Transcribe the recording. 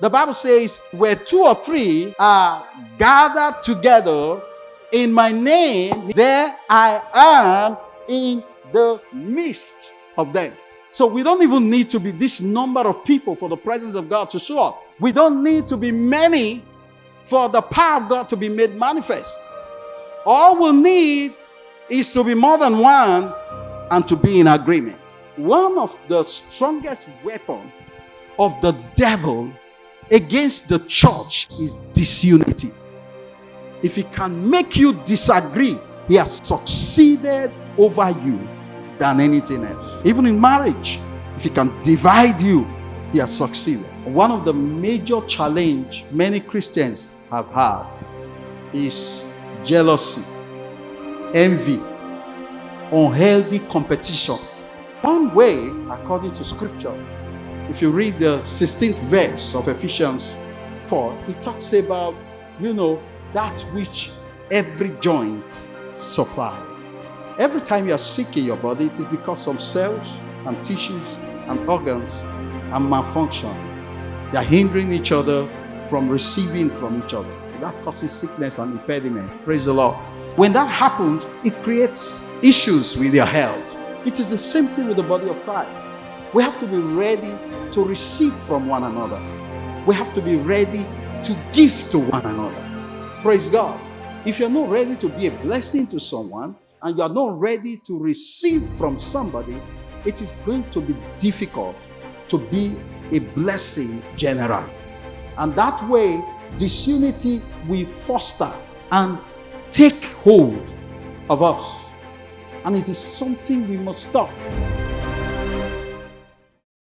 The Bible says, where two or three are gathered together in my name, there I am in the midst of them. So we don't even need to be this number of people for the presence of God to show up. We don't need to be many for the power of God to be made manifest. All we need is to be more than one and to be in agreement. One of the strongest weapons of the devil against the church is disunity. If he can make you disagree, he has succeeded over you than anything else. Even in marriage, if he can divide you, he has succeeded. One of the major challenges many Christians have had is jealousy, envy, unhealthy competition. One way, according to scripture, if you read the 16th verse of Ephesians 4, it talks about, that which every joint supply. Every time you are sick in your body, it is because some cells and tissues and organs are malfunction. They are hindering each other from receiving from each other. That causes sickness and impediment. Praise the Lord. When that happens, it creates issues with your health. It is the same thing with the body of Christ. We have to be ready to receive from one another. We have to be ready to give to one another. Praise God. If you're not ready to be a blessing to someone and you're not ready to receive from somebody, it is going to be difficult to be a blessing general. And that way, disunity will foster and take hold of us. And it is something we must stop.